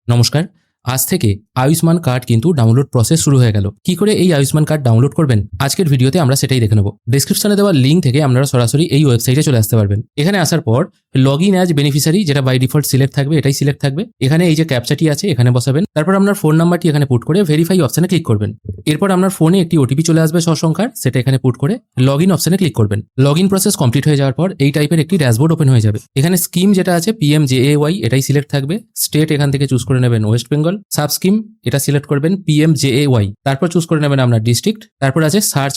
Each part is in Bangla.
নমস্কার। আজ থেকে আয়ুষ্মান কার্ড কিন্তু ডাউনলোড প্রসেস শুরু হয়ে গেল। কি করে এই আয়ুষ্মান কার্ড ডাউনলোড করবেন আজকের ভিডিওতে আমরা সেটাই দেখে নেব। ডেসক্রিপশনে দেওয়া লিঙ্ক থেকে আপনারা সরাসরি এই ওয়েবসাইটে চলে আসতে পারবেন। এখানে আসার পর লগ ইন অ্যাজ বেনিফিশিয়ারি, যেটা বাই ডিফল্ট সিলেক্ট থাকবে, এটাই সিলেক্ট থাকবে। এখানে এই যে ক্যাপচাটি আছে এখানে বসাবেন। তারপর আপনার ফোন নাম্বারটি এখানে পুট করে ভেরিফাই অপশনে ক্লিক করবেন। এরপর আপনার ফোনে একটি ওটিপি চলে আসবে সংখ্যার, সেটা এখানে পুট করে লগ ইন অপশনে ক্লিক করবেন। লগ ইন প্রসেস কমপ্লিট হয়ে যাওয়ার পর এই টাইপের একটি ড্যাশবোর্ড ওপেন হয়ে যাবে। এখানে স্কিম যেটা আছে PMJAY এটাই সিলেক্ট থাকবে। স্টেট এখান থেকে চুজ করে নেবেন ওয়েস্ট বেঙ্গল। সাব স্কিম এটা সিলেক্ট করবেন PMJAY। তারপর চুজ করে নেবেন আপনার ডিস্ট্রিক্ট। তারপর আছে সার্চ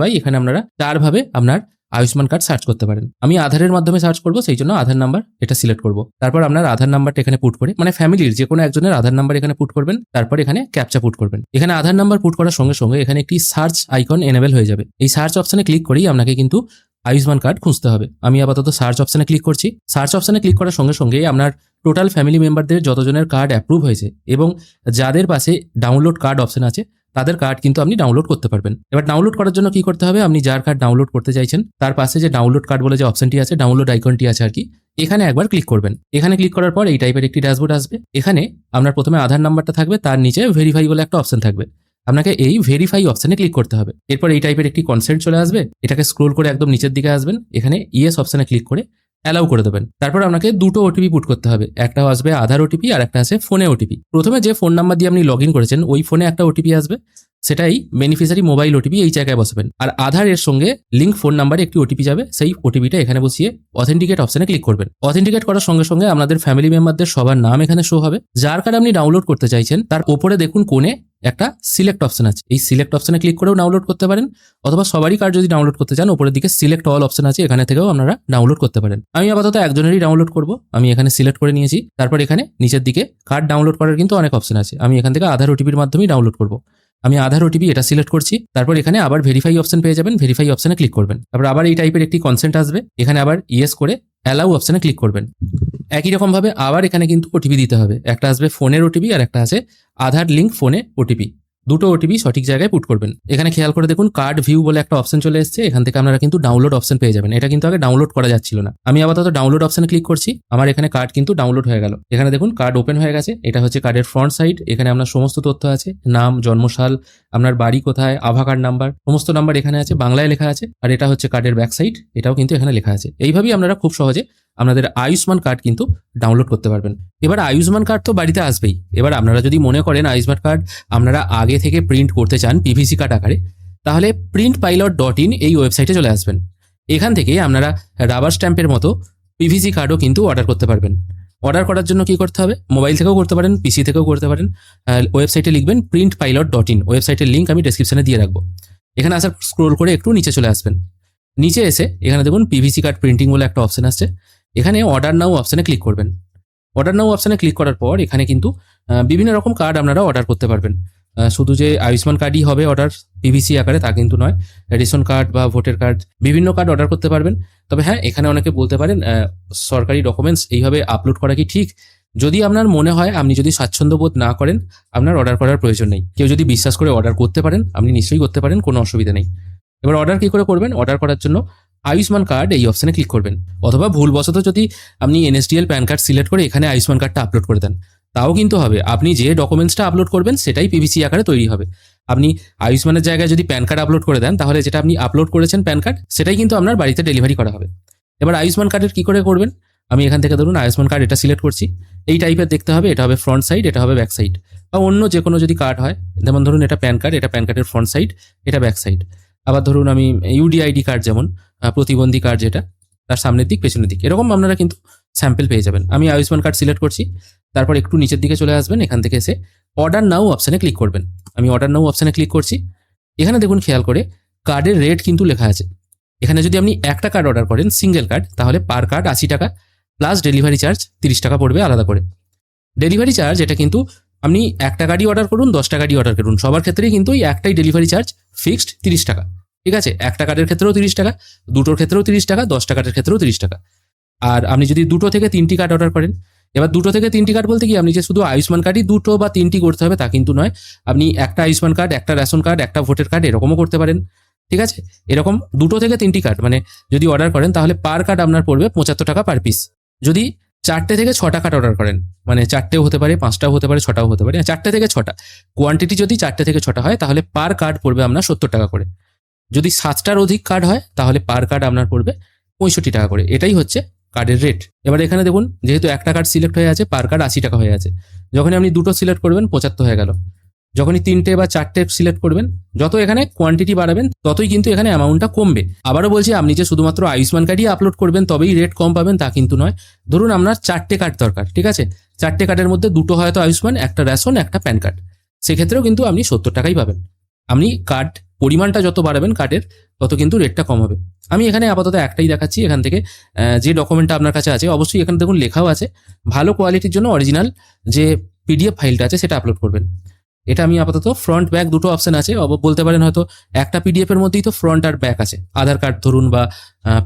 বাই এখানে আপনারা 4 ভাবে আপনার আয়ুষ্মান কার্ড সার্চ করতে পারেন। আমি আধারের মাধ্যমে সার্চ করব, সেই জন্য আধার নাম্বার এটা সিলেক্ট করব। তারপর আপনার আধার নাম্বারটা এখানে পুট করে, মানে ফ্যামিলির যে কোনো একজনের আধার নাম্বার এখানে পুট করবেন। তারপর এখানে ক্যাপচা পুট করবেন। এখানে আধার নাম্বার পুট করার সঙ্গে সঙ্গে এখানে একটি সার্চ আইকন এনেবল হয়ে যাবে। এই সার্চ অপশনে ক্লিক করেই আপনাকে কিন্তু আয়ুষ্মান কার্ড খুঁজতে হবে। আমি আপাতত সার্চ অপশনে ক্লিক করছি। সার্চ অপশনে ক্লিক করার সঙ্গে সঙ্গে আপনার টোটাল ফ্যামিলি মেম্বারদের যতজনের কার্ড অ্যাপ্রুভ হয়েছে এবং যাদের পাশে ডাউনলোড কার্ড অপশন আছে তাদের কার্ড কিন্তু আপনি ডাউনলোড করতে পারবেন। এবার ডাউনলোড করার জন্য কি করতে হবে, আপনি যার কার্ড ডাউনলোড করতে চাইছেন তার পাশে যে ডাউনলোড কার্ড বলে যে অপশনটি আছে, ডাউনলোড আইকনটি আছে আর কি, এখানে একবার ক্লিক করবেন। এখানে ক্লিক করার পর এই টাইপের একটি ড্যাশবোর্ড আসবে। এখানে আপনার প্রথমে আধার নাম্বারটা থাকবে, তার নিচে ভেরিফাই বলে একটা অপশন থাকবে। আপনাকে এই ভেরিফাই অপশনে ক্লিক করতে হবে। এরপর এই টাইপের একটি কনসেন্ট চলে আসবে। এটাকে স্ক্রোল করে একদম নিচের দিকে আসবেন। এখানে ইয়েস অপশনে ক্লিক করে অ্যালাউ করে দেবেন। তারপর আপনাকে দুটো ওটিপি পুট করতে হবে। একটা আসবে আধার ওটিপি আর একটা আছে ফোনে ওটিপি। প্রথমে যে ফোন নাম্বার দিয়ে আপনি লগ ইন করেছেন ওই ফোনে একটা ওটিপি আসবে, সেটাই বেনিফিশিয়ারি মোবাইল ওটিপি, এই জায়গায় বসাবেন। আর আধারের সঙ্গে লিঙ্ক ফোন নাম্বারে একটি ওটিপি যাবে, সেই ওটিপিটা এখানে বসিয়ে অথেন্টিকেট অপশনে ক্লিক করবেন। অথেন্টিকেট করার সঙ্গে সঙ্গে আপনাদের ফ্যামিলি মেম্বারদের সবার নাম এখানে শো হবে। যার কার্ড আপনি ডাউনলোড করতে চাইছেন তার ওপরে দেখুন কোণে একটা সিলেক্ট অপশন আছে। এই সিলেক্ট অপশনে ক্লিক করেও ডাউনলোড করতে পারেন, অথবা সবারই কার্ড যদি ডাউনলোড করতে চান উপরের দিকে সিলেক্ট অল অপশন আছে, এখানে থেকেও আপনারা ডাউনলোড করতে পারেন। আমি আপাতত একজনেরই ডাউনলোড করব। আমি এখানে সিলেক্ট করে নিয়েছি। তারপর এখানে নিচের দিকে কার্ড ডাউনলোড করার কিন্তু অনেক অপশন আছে। আমি এখান থেকে আধার ওটিপির মাধ্যমেই ডাউনলোড করব। আমি আধার ওটিপি এটা সিলেক্ট করছি। তারপর এখানে আবার ভেরিফাই অপশন পেয়ে যাবেন, ভেরিফাই অপশনে ক্লিক করবেন। তারপর আবার এই টাইপের একটি কনসেন্ট আসবে। এখানে আবার ইয়েস করে অ্যালাউ অপশনে ক্লিক করবেন। একই রকম ভাবে আবার এখানে কিন্তু ওটিপি দিতে হবে। একটা আসবে ফোনের ওটিপি আর একটা আছে আধার লিঙ্ক ফোনে ওটিপি। দুটো ওটিপি সঠিক জায়গায় পুট করবেন। এখানে খেয়াল করে দেখুন কার্ড ভিউ বলে একটা অপশন চলে এসেছে। এখান থেকে আপনারা কিন্তু ডাউনলোড অপশন পেয়ে যাবেন। এটা কিন্তু আগে ডাউনলোড করা যাচ্ছিল না। আমি আপাতত ডাউনলোড অপশনে ক্লিক করছি। আমার এখানে কার্ড কিন্তু ডাউনলোড হয়ে গেল। এখানে দেখুন কার্ড ওপেন হয়ে গেছে। এটা হচ্ছে কার্ডের ফ্রন্ট সাইড। এখানে আপনার সমস্ত তথ্য আছে, নাম, জন্মসাল, আপনার বাড়ি কোথায়, আধার কার্ড নাম্বার, সমস্ত নাম্বার এখানে আছে, বাংলায় লেখা আছে। আর এটা হচ্ছে কার্ডের ব্যাক সাইড, এটাও কিন্তু এখানে লেখা আছে। এইভাবেই আপনারা খুব সহজে আপনাদের আয়ুষ্মান কার্ড কিন্তু ডাউনলোড করতে পারবেন। এবার আয়ুষ্মান কার্ড তো বাড়িতে আসবেই। এবার আপনারা যদি মনে করেন আয়ুষ্মান কার্ড আপনারা আগে থেকে প্রিন্ট করতে চান PVC কার্ড আকারে, তাহলে printpilot.in এই ওয়েবসাইটে চলে আসবেন। এখান থেকে আপনারা রাবার স্ট্যাম্পের মতো PVC কার্ডও কিন্তু অর্ডার করতে পারবেন। অর্ডার করার জন্য কি করতে হবে, মোবাইল থেকেও করতে পারেন, PC থেকেও করতে পারেন। ওয়েবসাইটে লিখবেন printpilot.in। ওয়েবসাইটের লিঙ্ক আমি ডেসক্রিপশনে দিয়ে রাখবো। এখানে আসার স্ক্রোল করে একটু নিচে চলে আসবেন। নিচে এসে এখানে দেখুন PVC কার্ড প্রিন্টিং বলে একটা অপশন আসছে। এখানে অর্ডার নাও অপশনে ক্লিক করবেন। অর্ডার নাও অপশনে ক্লিক করার পর এখানে কিন্তু বিভিন্ন রকম কার্ড আপনারা অর্ডার করতে পারবেন। শুধু যে আয়ুষ্মান কার্ডই হবে অর্ডার PVC আকারে তা কিন্তু নয়। রেশন কার্ড বা ভোটার কার্ড, বিভিন্ন কার্ড অর্ডার করতে পারবেন। তবে হ্যাঁ, এখানে অনেকে বলতে পারেন সরকারি ডকুমেন্টস এইভাবে আপলোড করা কি ঠিক? যদি আপনার মনে হয়, আপনি যদি স্বাচ্ছন্দ্য বোধ না করেন, আপনার অর্ডার করার প্রয়োজন নেই। কেউ যদি বিশ্বাস করে অর্ডার করতে পারেন, আপনি নিশ্চয়ই করতে পারেন, কোনো অসুবিধা নেই। এবার অর্ডার কি করে করবেন, অর্ডার করার জন্য আয়ুষ্মান কার্ড এই অপশনে ক্লিক করবেন। অথবা ভুলবশত যদি আপনি NSDL প্যান কার্ড সিলেক্ট করে এখানে আয়ুষ্মান কার্ডটা আপলোড করে দেন, তাও কিন্তু হবে। আপনি যে ডকুমেন্টসটা আপলোড করবেন সেটাই PVC আকারে তৈরি হবে। আপনি আয়ুষ্মানের জায়গায় যদি প্যান কার্ড আপলোড করে দেন, তাহলে যেটা আপনি আপলোড করেছেন প্যান কার্ড, সেটাই কিন্তু আপনার বাড়িতে ডেলিভারি করা হবে। এবার আয়ুষ্মান কার্ডের কি করে করবেন, আমি এখান থেকে ধরুন আয়ুষ্মান কার্ড এটা সিলেক্ট করছি। এই টাইপের দেখতে হবে। এটা হবে ফ্রন্ট সাইড, এটা হবে ব্যাক সাইড। বা অন্য যে কোনো যদি কার্ড হয়, যেমন ধরুন এটা প্যান কার্ড, এটা প্যান কার্ডের ফ্রন্ট সাইড, এটা ব্যাক সাইড। আবার ধরুন আমি UDID কার্ড, যেমন প্রতিবন্ধী কার্ড, যেটা তার সামনের দিক পেছনের দিক, এরকম আপনারা কিন্তু স্যাম্পল পেয়ে যাবেন। আমি আয়ুষ্মান কার্ড সিলেক্ট করছি। তারপর একটু নিচের দিকে চলে আসবেন। এখান থেকে এসে অর্ডার নাও অপশনে ক্লিক করবেন। আমি অর্ডার নাও অপশনে ক্লিক করছি। এখানে দেখুন খেয়াল করে কার্ডের রেট কিন্তু লেখা আছে। এখানে যদি আপনি একটা কার্ড অর্ডার করেন, সিঙ্গেল কার্ড, তাহলে পার কার্ড 80 টাকা প্লাস ডেলিভারি চার্জ 30 টাকা পড়বে আলাদা করে। ডেলিভারি চার্জ এটা কিন্তু আপনি একটা গাড়ি অর্ডার করুন, 10টা গাড়ি অর্ডার করুন, সবার ক্ষেত্রেই কিন্তু এই একটাই ডেলিভারি চার্জ ফিক্সড 30 টাকা। ঠিক আছে, একটা কার্ডের ক্ষেত্রেও 30 টাকা, দুটোর ক্ষেত্রেও 30 টাকা, 10টা কার্ডের ক্ষেত্রেও 30 টাকা। আর আপনি যদি 2টো থেকে 3টি কার্ড অর্ডার করেন, এবার 2টো থেকে 3টি কার্ড বলতে কি, আপনি যে শুধু আয়ুষ্মান কার্ডই 2টো বা 3টি করতে হবে তা কিন্তু নয়। আপনি একটা আয়ুষ্মান কার্ড, একটা রেশন কার্ড, একটা ভোটার কার্ড এরকমও করতে পারেন। ঠিক আছে, এরকম 2টো থেকে 3টি কার্ড মানে যদি অর্ডার করেন, তাহলে পার কার্ড আপনার পড়বে 75 টাকা পার পিস। যদি 4টে থেকে 6টা কার্ড অর্ডার করেন, মানে 4টেও হতে পারে, 5টাও হতে পারে, 6টাও হতে পারে, 4টে থেকে 6টা কোয়ান্টিটি যদি 4টে থেকে 6টা হয় তাহলে পার কার্ড পড়বে আপনার 70 টাকা করে। যদি 7টার অধিক কার্ড হয় তাহলে পার কার্ড আপনার পড়বে 65 টাকা করে। এটাই হচ্ছে কার্ডের রেট। এবার এখানে দেখুন, যেহেতু একটা কার্ড সিলেক্ট হয়ে আছে, পার কার্ড 80 টাকা হয়ে আছে। যখনই আপনি দুটো সিলেক্ট করবেন 75 হয়ে গেল। যখনই 3টে বা 4টে সিলেক্ট করবেন, যত এখানে কোয়ান্টিটি বাড়াবেন ততই কিন্তু এখানে অ্যামাউন্টটা কমবে। আবারও বলছি, আপনি যে শুধুমাত্র আয়ুষ্মান কার্ডই আপলোড করবেন তবেই রেট কম পাবেন তা কিন্তু নয়। ধরুন আপনার 4টে কার্ড দরকার, ঠিক আছে, 4টে কার্ডের মধ্যে দুটো হয়তো আয়ুষ্মান, একটা রেশন, একটা প্যান কার্ড, সেক্ষেত্রেও কিন্তু আপনি 70 টাকাই পাবেন। আপনি কার্ড পরিমাণটা যত বাড়াবেন কার্ডের, তত কিন্তু রেটটা কম হবে। আমি এখানে আপাতত একটাই দেখাচ্ছি। এখান থেকে যে ডকুমেন্টটা আপনার কাছে আছে, অবশ্যই এখানে দেখুন লেখাও আছে, ভালো কোয়ালিটির জন্য অরিজিনাল যে পিডিএফ ফাইলটা আছে সেটা আপলোড করবেন। এটা আমি আপাতত ফ্রন্ট ব্যাক দুটো অপশন আছে, বলতে পারেন হয়তো একটা পিডিএফ এর মধ্যেই তো ফ্রন্ট আর ব্যাক আছে। আধার কার্ড ধরুন বা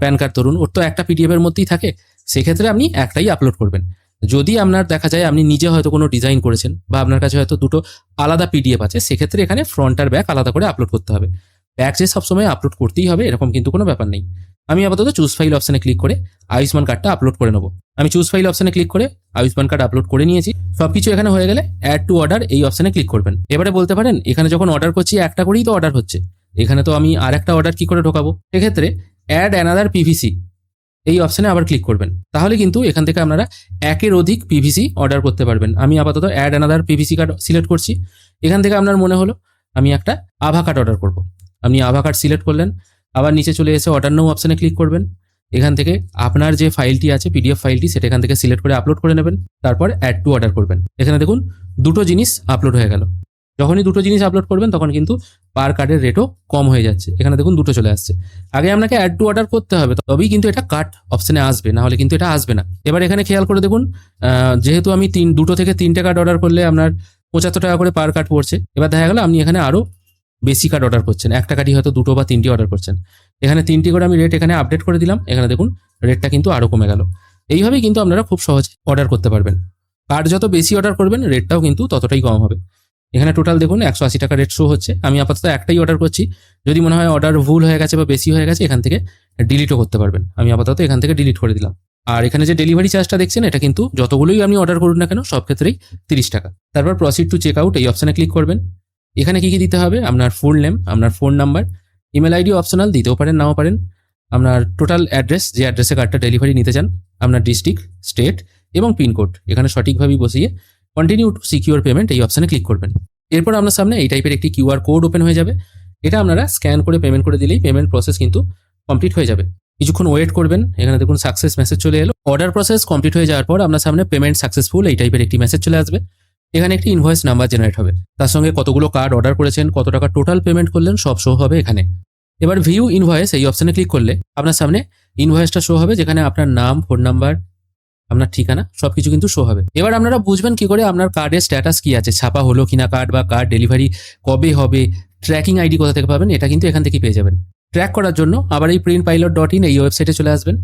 প্যান কার্ড ধরুন, ওর তো একটা পিডিএফ এর মধ্যেই থাকে, সেক্ষেত্রে আপনি একটাই আপলোড করবেন। যদি আপনার দেখা যায় আপনি নিজে হয়তো কোনো ডিজাইন করেছেন বা আপনার কাছে হয়তো দুটো আলাদা পিডিএফ আছে, সেক্ষেত্রে এখানে ফ্রন্ট আর ব্যাক আলাদা করে আপলোড করতে হবে। ব্যাক যে সবসময় আপলোড করতেই হবে এরকম কিন্তু কোনো ব্যাপার নেই। আমি আপাতত চুজ ফাইল অপশনে ক্লিক করে আয়ুষ্মান কার্ডটা আপলোড করে নেবো। আমি চুজ ফাইল অপশনে ক্লিক করে আয়ুষ্মান কার্ড আপলোড করে নিয়েছি। সবকিছু এখানে হয়ে গেলে অ্যাড টু অর্ডার এই অপশনে ক্লিক করবেন। এবারে বলতে পারেন, এখানে যখন অর্ডার করছি একটা করেই তো অর্ডার হচ্ছে, এখানে তো আমি আর একটা অর্ডার কি করে ঢোকাবো? সেক্ষেত্রে অ্যাড অ্যানাদার পিভিসি এই অপশনে আবার ক্লিক করবেন। তাহলে কিন্তু এখান থেকে আপনারা একের অধিক পিভিসি অর্ডার করতে পারবেন। আমি আপাতত add another PVC card select করছি। এখান থেকে আপনার মনে হলো আমি একটা আভা কার্ড অর্ডার করব। আপনি আভা কার্ড সিলেক্ট করলেন, আবার নিচে চলে এসে অর্ডার নাও অপশনে ক্লিক করবেন। এখান থেকে আপনার যে ফাইলটি আছে পিডিএফ ফাইলটি, সেটা এখান থেকে সিলেক্ট করে আপলোড করে নেবেন। তারপর অ্যাড টু অর্ডার করবেন। এখানে দেখুন দুটো জিনিস আপলোড হয়ে গেল। যখনই দুটো জিনিস আপলোড করবেন তখন কিন্তু পার কার্ডের রেটও কম হয়ে যাচ্ছে। এখানে দেখুন দুটো চলে আসছে। আগে আপনাকে অ্যাড টু অর্ডার করতে হবে, তবেই কিন্তু এটা কার্ট অপশনে আসবে, না হলে কিন্তু এটা আসবে না। এবার এখানে খেয়াল করে দেখুন, যেহেতু আমি দুটো থেকে 3টে কার্ড অর্ডার করলে আপনার 75 টাকা করে পার কার্ড পড়ছে। এবার দেখা গেল আপনি এখানে আরো বেশি কার্ড অর্ডার করছেন, একটা কার্ডই হয়তো দুটো বা 3টি অর্ডার করছেন। এখানে 3টি করে আমি রেট এখানে আপডেট করে দিলাম। এখানে দেখুন রেটটা কিন্তু আরো কমে গেল। এইভাবেই কিন্তু আপনারা খুব সহজে অর্ডার করতে পারবেন। কার্ড যত বেশি অর্ডার করবেন রেটটাও কিন্তু ততটাই কম হবে। এখানে টোটাল দেখুন 180 টাকা রেট শো হচ্ছে। আমি আপাতত একটাই অর্ডার করছি। যদি মনে হয় অর্ডার ভুল হয়ে গেছে বা বেশি হয়ে গেছে, এখান থেকে ডিলিটও করতে পারবেন। আমি আপাতত এখান থেকে ডিলিট করে দিলাম। আর এখানে যে ডেলিভারি চার্জটা দেখছেন, এটা কিন্তু যতগুলোই আপনি অর্ডার করুন না কেন সব ক্ষেত্রেই 30 টাকা। তারপর প্রসিড টু চেক আউট এই অপশনে ক্লিক করবেন। এখানে কি কি দিতে হবে? আপনার ফুল নেম, আপনার phone number, email ID optional, দিতেও পারেন নাও পারেন, আপনার টোটাল অ্যাড্রেস, যে অ্যাড্রেসে কার্ডটা ডেলিভারি নিতে চান, আপনার ডিস্ট্রিক্ট, স্টেট এবং পিনকোড এখানে সঠিকভাবে বসিয়ে কন্টিনিউ টু সিকিউর পেমেন্ট এই অপশনে ক্লিক করবেন। এরপর আপনার সামনে এই টাইপের একটি কিউআর কোড ওপেন হয়ে যাবে। এটা আপনারা স্ক্যান করে পেমেন্ট করে দিলেই পেমেন্ট প্রসেস কিন্তু কমপ্লিট হয়ে যাবে। কিছুক্ষণ ওয়েট করবেন। এখানে দেখুন সাকসেস মেসেজ চলে এলো। অর্ডার প্রসেস কমপ্লিট হয়ে যাওয়ার পর আপনার সামনে পেমেন্ট সাকসেসফুল এই টাইপের একটি মেসেজ চলে আসবে। এখানে একটি ইনভয়েস নাম্বার জেনারেট হবে, তার সঙ্গে কতগুলো কার্ড অর্ডার করেছেন, কত টাকা টোটাল পেমেন্ট করলেন সব শো হবে এখানে। এবার ভিউ ইনভয়েস এই অপশনে ক্লিক করলে আপনার সামনে ইনভয়েসটা শো হবে, যেখানে আপনার নাম, ফোন নাম্বার, আপনার ঠিকানা সবকিছু কিন্তু শো হবে। এবার আপনারা বুঝবেন কি করে আপনার কার্ডের স্ট্যাটাস কি আছে, ছাপা হলো কিনা কার্ড, বা কার্ড ডেলিভারি কবে হবে, ট্র্যাকিং আইডি কোথা থেকে পাবেন, এটা কিন্তু এখান থেকে পেয়ে যাবেন। ট্র্যাক করার জন্য আবার এই printpilot.in এই ওয়েবসাইটে চলে আসবেন।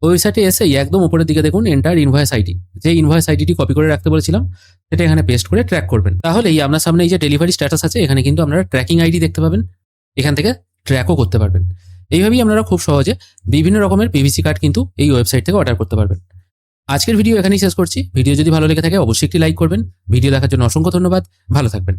ওয়েবসাইটে এসেই একদম উপরের দিকে দেখুন এন্টার ইনভয়েস আইডি, যে ইনভয়েস আইডিটি কপি করে রাখতে বলেছিলাম সেটা এখানে পেস্ট করে ট্র্যাক করবেন। তাহলেই আপনার সামনে এই যে ডেলিভারি স্ট্যাটাস আছে, এখানে কিন্তু আপনারা ট্র্যাকিং আইডি দেখতে পাবেন, এখান থেকে ট্র্যাকও করতে পারবেন। এইভাবেই আপনারা খুব সহজে বিভিন্ন রকমের পিভিসি কার্ড কিন্তু এই ওয়েবসাইট থেকে অর্ডার করতে পারবেন। আজকের ভিডিও এখানেই শেষ করছি। ভিডিও যদি ভালো লেগে থাকে অবশ্যই একটি লাইক করবেন। ভিডিও দেখার জন্য অসংখ্য ধন্যবাদ। ভালো থাকবেন।